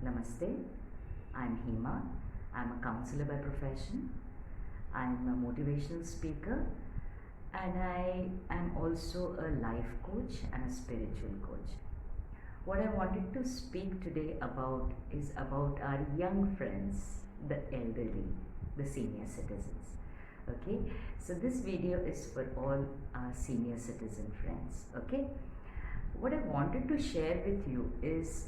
Namaste, I'm Hema. I'm a counselor by profession. I'm a motivational speaker and I am also a life coach and a spiritual coach. What I wanted to speak today about is about our young friends, the elderly, the senior citizens. Okay, so this video is for all our senior citizen friends. Okay, what I wanted to share with you is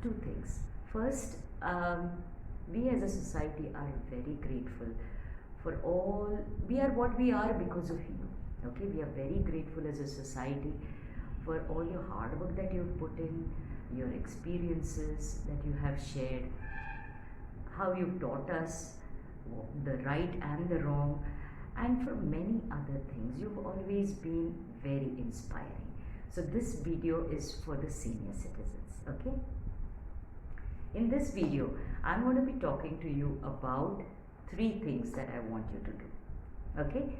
two things. First, we as a society are very grateful for all, we are what we are because of you. Okay, we are very grateful as a society for all your hard work that you've put in, your experiences that you have shared, how you've taught us the right and the wrong, and for many other things. You've always been very inspiring. So this video is for the senior citizens. Okay, in this video I'm going to be talking to you about three things that I want you to do. Okay,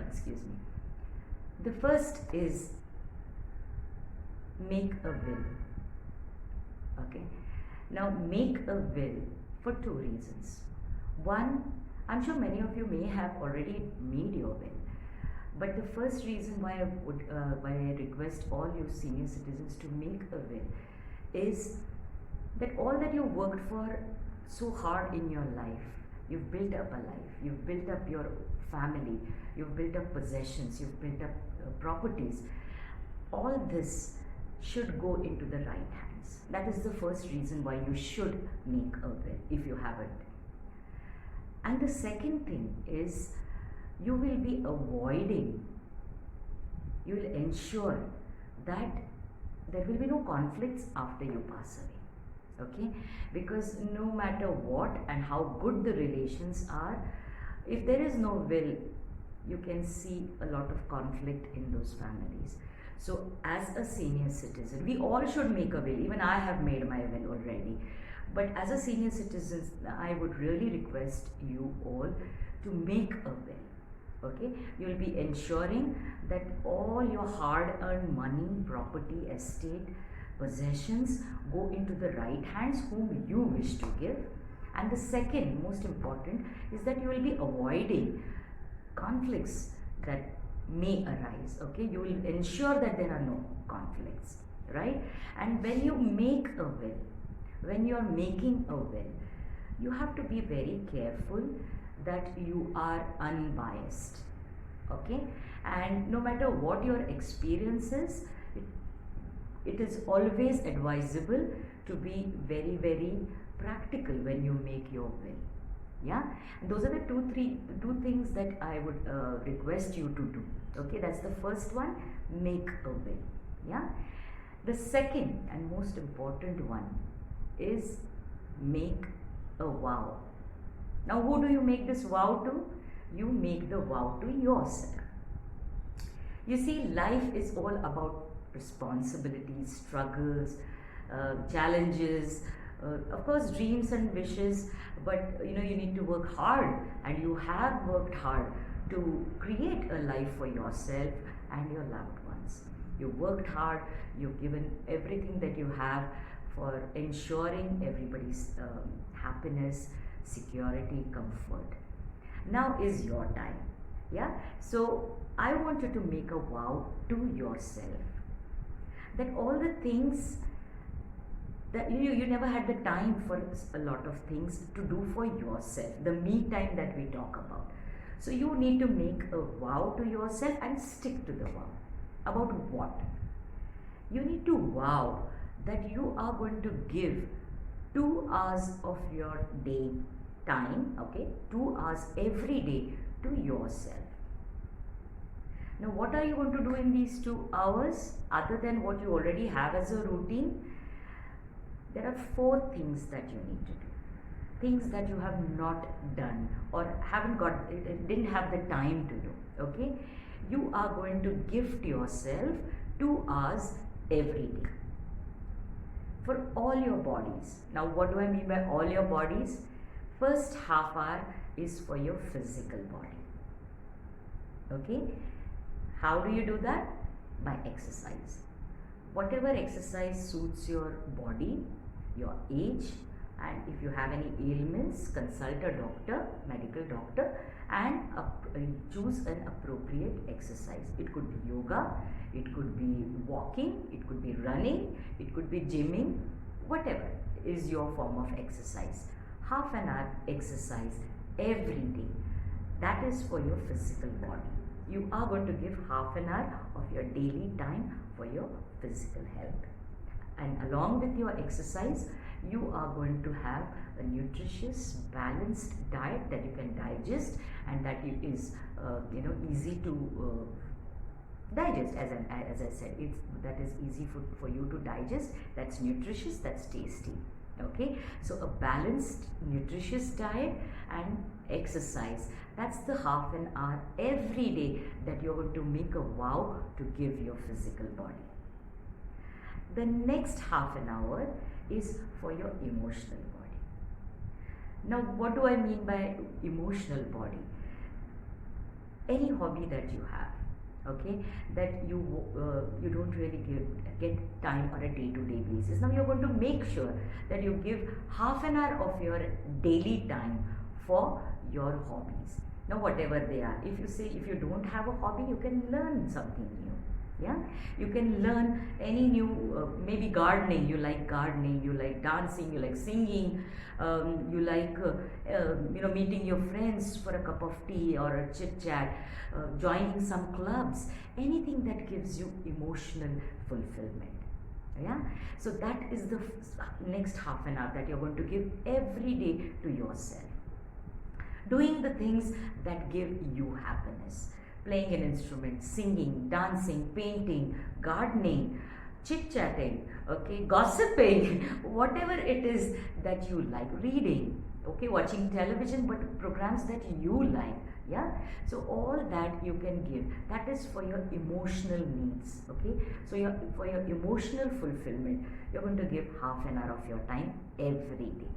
excuse me. The first is make a will. Okay, now make a will for two reasons. One, I'm sure many of you may have already made your will, but the first reason why I request all you senior citizens to make a will is that all that you worked for so hard in your life, you've built up a life, you've built up your family, you've built up possessions, you've built up properties, all this should go into the right hands. That is the first reason why you should make a will if you haven't. And the second thing is you will be avoiding, you will ensure that there will be no conflicts after you pass away. Okay, because no matter what and how good the relations are, if there is no will, you can see a lot of conflict in those families. So as a senior citizen, we all should make a will. Even I have made my will already, but as a senior citizen, I would really request you all to make a will. Okay, you will be ensuring that all your hard-earned money, property, estate, possessions go into the right hands whom you wish to give. And the second most important is that you will be avoiding conflicts that may arise. Okay, you will ensure that there are no conflicts, right? And when you make a will, when you are making a will, you have to be very careful that you are unbiased. Okay, and no matter what your experience is, it is always advisable to be very, very practical when you make your will. Yeah, and those are the two things that I would request you to do. Okay, that's the first one, make a will. Yeah, the second and most important one is make a vow. Now, who do you make this vow to? You make the vow to yourself. You see, life is all about responsibilities, struggles, challenges, of course dreams and wishes, but you need to work hard, and you have worked hard to create a life for yourself and your loved ones. You worked hard, you've given everything that you have for ensuring everybody's happiness, security, comfort. Now is your time. Yeah, so I want you to make a vow to yourself that all the things that you never had the time for a lot of things to do for yourself, the me time that we talk about. So you need to make a vow to yourself and stick to the vow. About what? You need to vow that you are going to give 2 hours of your day time, okay, 2 hours every day to yourself. Now, what are you going to do in these 2 hours other than what you already have as a routine? There are 4 things that you need to do. Things that you have not done or didn't have the time to do. Okay? You are going to gift yourself 2 hours every day for all your bodies. Now, what do I mean by all your bodies? First half hour is for your physical body. Okay? How do you do that? By exercise. Whatever exercise suits your body, your age, and if you have any ailments, consult a doctor, medical doctor, and choose an appropriate exercise. It could be yoga, it could be walking, it could be running, it could be gymming, whatever is your form of exercise. Half an hour exercise every day. That is for your physical body. You are going to give half an hour of your daily time for your physical health. And along with your exercise, you are going to have a nutritious, balanced diet that you can digest, and that is easy to digest. As I said, that is easy for you to digest. That's nutritious. That's tasty. Okay, so a balanced, nutritious diet and exercise. That's the half an hour every day that you're going to make a vow to give your physical body. The next half an hour is for your emotional body. Now, what do I mean by emotional body? Any hobby that you have, okay, that you don't really get time on a day-to-day basis. Now you're going to make sure that you give half an hour of your daily time for your hobbies. Now whatever they are, if you don't have a hobby, you can learn something new. Yeah, you can learn any new, maybe gardening. You like gardening, you like dancing, you like singing, you like meeting your friends for a cup of tea or a chit chat, joining some clubs, anything that gives you emotional fulfillment. Yeah, so that is the next half an hour that you're going to give every day to yourself. Doing the things that give you happiness. Playing an instrument, singing, dancing, painting, gardening, chit-chatting, okay, gossiping, whatever it is that you like, reading, okay, watching television, but programs that you like, yeah. So all that you can give, that is for your emotional needs, okay. So for your emotional fulfillment, you're going to give half an hour of your time every day.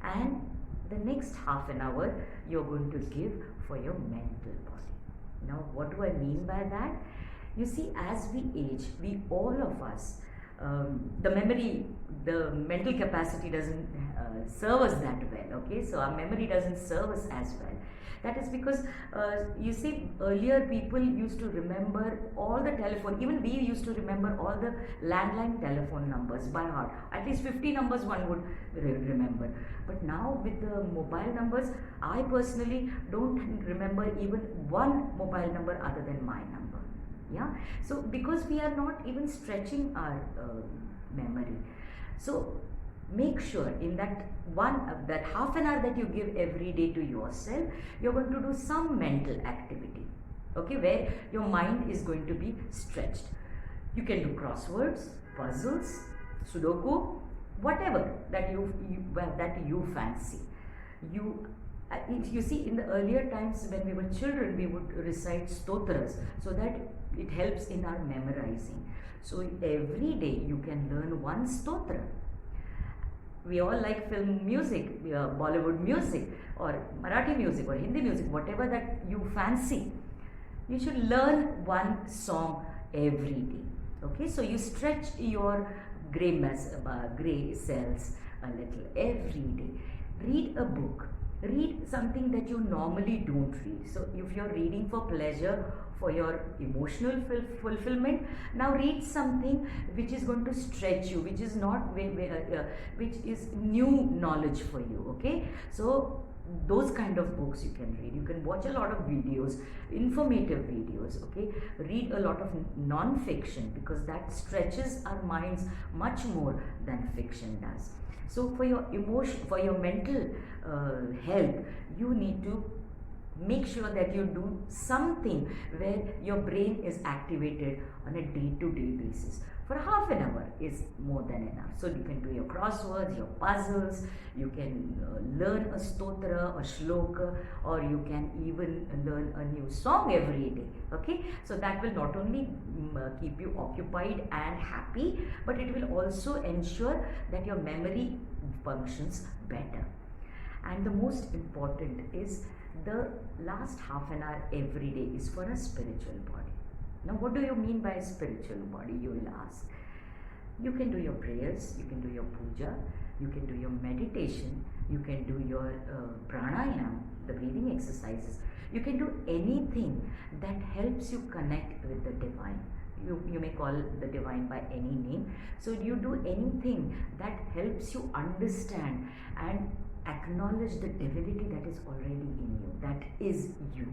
And the next half an hour, you're going to give for your mental body. Now, what do I mean by that? You see, as we age, all of us, the mental capacity doesn't serve us that well, okay? So our memory doesn't serve us as well. That is because, you see, earlier people used to remember all the telephone, even we used to remember all the landline telephone numbers by heart. At least 50 numbers one would remember. But now with the mobile numbers, I personally don't remember even one mobile number other than my number. Yeah. So because we are not even stretching our memory. So make sure in that half an hour that you give every day to yourself, you're going to do some mental activity, okay, where your mind is going to be stretched. You can do crosswords, puzzles, Sudoku, whatever that you fancy. You see, in the earlier times when we were children, we would recite stotras so that it helps in our memorizing. So every day you can learn one stotra. We all like film music, Bollywood music, or Marathi music, or Hindi music, whatever that you fancy. You should learn one song every day. Okay, so you stretch your gray cells a little every day. Read a book. Read something that you normally don't read. So if you're reading for pleasure, for your emotional fulfillment, now read something which is going to stretch you, which is not which is new knowledge for you. Okay, so those kind of books you can read. You can watch a lot of videos, informative videos. Okay, read a lot of non-fiction, because that stretches our minds much more than fiction does. So for your mental health, you need to make sure that you do something where your brain is activated on a day-to-day basis. For half an hour is more than enough. So you can do your crosswords, your puzzles, you can learn a stotra or shloka, or you can even learn a new song every day. Okay, so that will not only keep you occupied and happy, but it will also ensure that your memory functions better. And the most important is the last half an hour every day is for a spiritual body. Now, what do you mean by a spiritual body, you will ask? You can do your prayers, you can do your puja, you can do your meditation, you can do your pranayam, the breathing exercises. You can do anything that helps you connect with the divine. You may call the divine by any name. So you do anything that helps you understand and acknowledge the divinity that is already in you, that is you.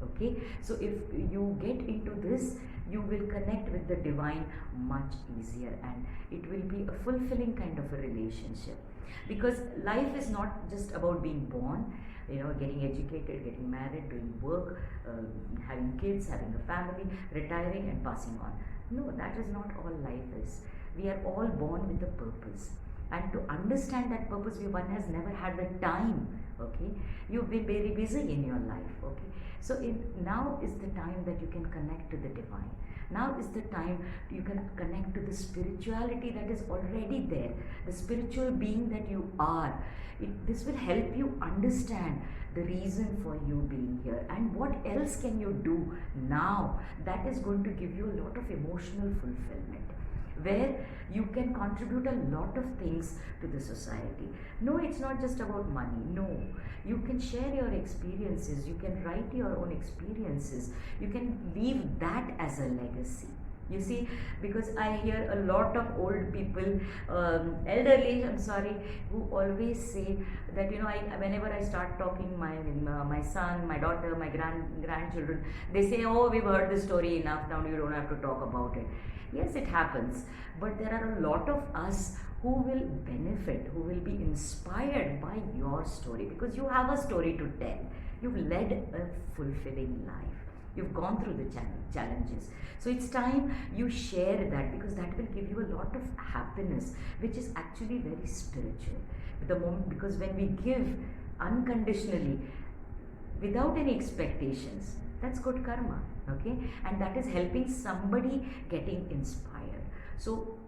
Okay, so if you get into this, you will connect with the divine much easier, and it will be a fulfilling kind of a relationship, because life is not just about being born, getting educated, getting married, doing work, having kids, having a family, retiring and passing on. No, that is not all life is. We are all born with a purpose, and to understand that purpose, one has never had the time. Okay, you've been very busy in your life. Okay, so now is the time that you can connect to the divine. Now is the time you can connect to the spirituality that is already there, the spiritual being that you are. This will help you understand the reason for you being here, and what else can you do now that is going to give you a lot of emotional fulfillment, where you can contribute a lot of things to the society. No, it's not just about money. No, you can share your experiences, you can write your own experiences, you can leave that as a legacy. You see, because I hear a lot of old people, elderly, I'm sorry, who always say that, whenever I start talking, my son, my daughter, my grandchildren, they say, oh, we've heard this story enough, now you don't have to talk about it. Yes, it happens, but there are a lot of us who will benefit, who will be inspired by your story, because you have a story to tell. You've led a fulfilling life. You've gone through the challenges. So it's time you share that, because that will give you a lot of happiness, which is actually very spiritual. Because when we give unconditionally, without any expectations, that's good karma. Okay, and that is helping somebody getting inspired. So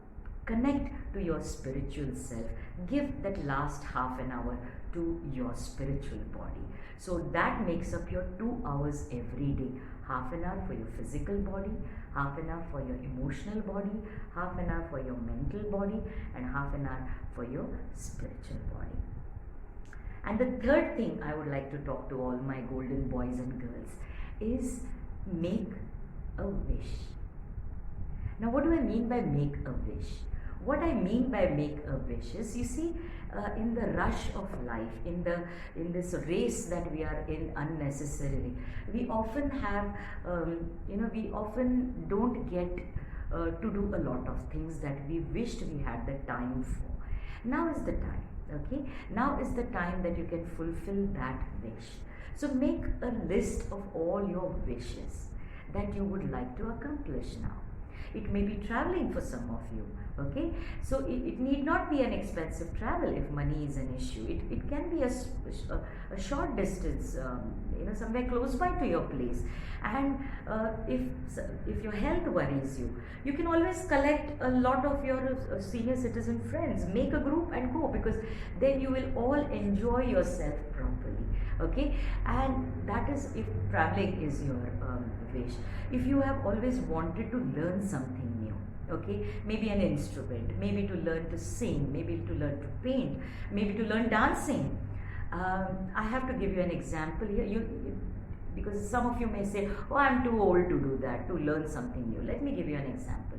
connect to your spiritual self. Give that last half an hour to your spiritual body. So that makes up your 2 hours every day. Half an hour for your physical body, half an hour for your emotional body, half an hour for your mental body, and half an hour for your spiritual body. And the third thing I would like to talk to all my golden boys and girls is make a wish. Now, what do I mean by make a wish? What I mean by make a wish is, you see, in the rush of life, in this race that we are in unnecessarily, we often have, we often don't get to do a lot of things that we wished we had the time for. Now is the time. Okay, now is the time that you can fulfill that wish. So make a list of all your wishes that you would like to accomplish now. It may be traveling for some of you. Okay, so it need not be an expensive travel if money is an issue. It can be a short distance, somewhere close by to your place. And if your health worries you, you can always collect a lot of your senior citizen friends, make a group and go, because then you will all enjoy yourself properly. Okay, and that is if traveling is your wish. If you have always wanted to learn something new, okay, maybe an instrument, maybe to learn to sing, maybe to learn to paint, maybe to learn dancing. I have to give you an example here. Because some of you may say, oh, I'm too old to do that, to learn something new. Let me give you an example.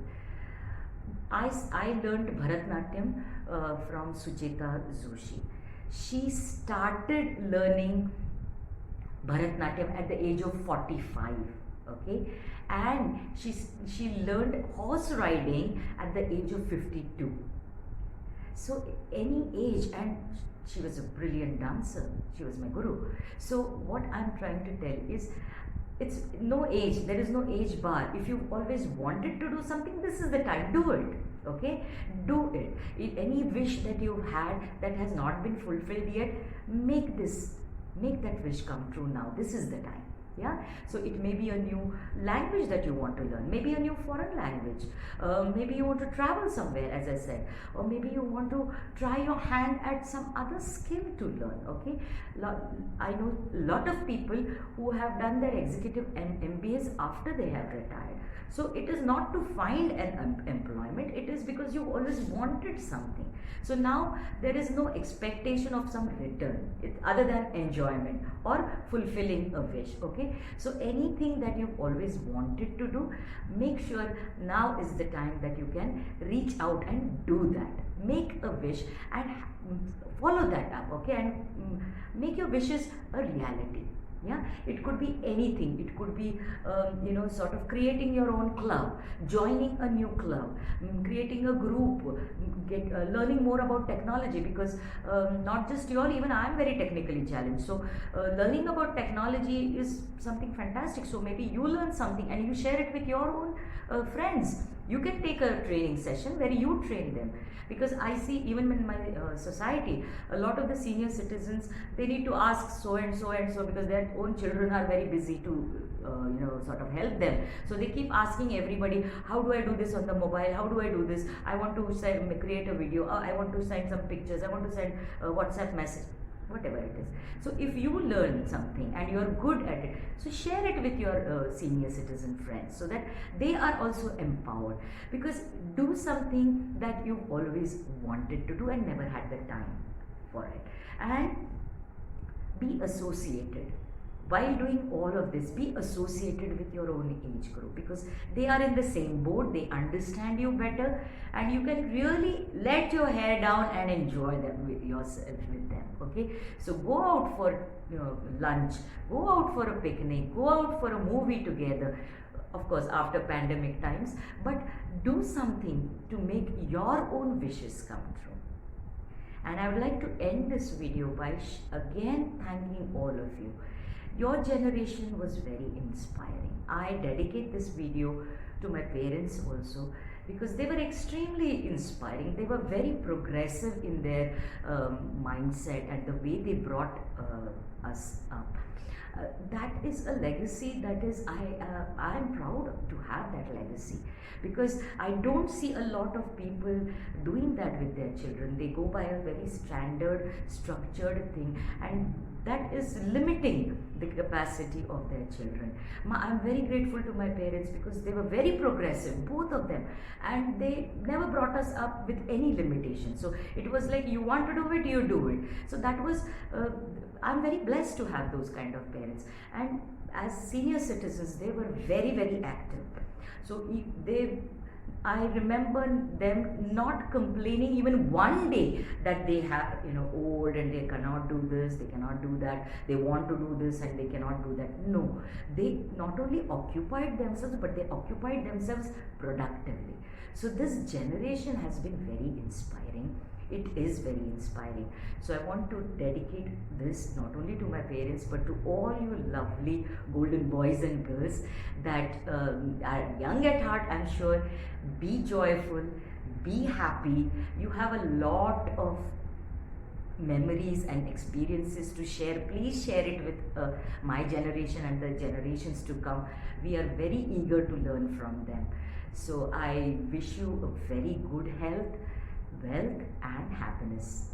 I learned Bharatnatyam from Sucheta Joshi. She started learning Bharatnatyam at the age of 45. Okay, and she learned horse riding at the age of 52. So any age, and she was a brilliant dancer. She was my guru. So what I'm trying to tell is, it's no age. There is no age bar. If you've always wanted to do something, this is the time. Do it. Okay, do it. Any wish that you've had that has not been fulfilled yet, make that wish come true now. This is the time. Yeah, so it may be a new language that you want to learn, maybe a new foreign language, maybe you want to travel somewhere, as I said, or maybe you want to try your hand at some other skill to learn. Okay, I know a lot of people who have done their executive MBAs after they have retired. So it is not to find an employment, it is because you always wanted something. So now there is no expectation of some return other than enjoyment or fulfilling a wish. Okay, so anything that you've always wanted to do, make sure now is the time that you can reach out and do that. Make a wish and follow that up. Okay, and make your wishes a reality. Yeah, it could be anything. It could be sort of creating your own club, joining a new club, creating a group, learning more about technology, because not just you all, even I am very technically challenged. So learning about technology is something fantastic. So maybe you learn something and you share it with your own friends. You can take a training session where you train them, because I see even in my society, a lot of the senior citizens, they need to ask so and so and so, because their own children are very busy to sort of help them. So they keep asking everybody, how do I do this on the mobile, how do I do this, I want to create a video, I want to send some pictures, I want to send a WhatsApp message, whatever it is. So if you learn something and you are good at it, so share it with your senior citizen friends, so that they are also empowered. Because do something that you always wanted to do and never had the time for it, and be associated. While doing all of this, be associated with your own age group, because they are in the same boat, they understand you better, and you can really let your hair down and enjoy them with yourself with them. Okay, so go out for lunch, go out for a picnic, go out for a movie together, of course after pandemic times, but do something to make your own wishes come true. And I would like to end this video by again thanking all of you. Your generation was very inspiring. I dedicate this video to my parents also, because they were extremely inspiring. They were very progressive in their mindset and the way they brought us up. That is a legacy that is, I am proud to have that legacy, because I don't see a lot of people doing that with their children. They go by a very standard, structured thing, and that is limiting the capacity of their children. I'm very grateful to my parents, because they were very progressive, both of them, and they never brought us up with any limitation. So it was like, you want to do it, you do it. So that was, I'm very blessed to have those kind of parents. And as senior citizens, they were very, very active. So I remember them not complaining even one day that they have, old and they cannot do this, they cannot do that, they want to do this and they cannot do that. No, they not only occupied themselves, but they occupied themselves productively. So this generation has been very inspiring. It is very inspiring. So I want to dedicate this not only to my parents, but to all you lovely golden boys and girls that are young at heart, I'm sure. Be joyful, be happy. You have a lot of memories and experiences to share. Please share it with my generation and the generations to come. We are very eager to learn from them. So I wish you a very good health, wealth and happiness.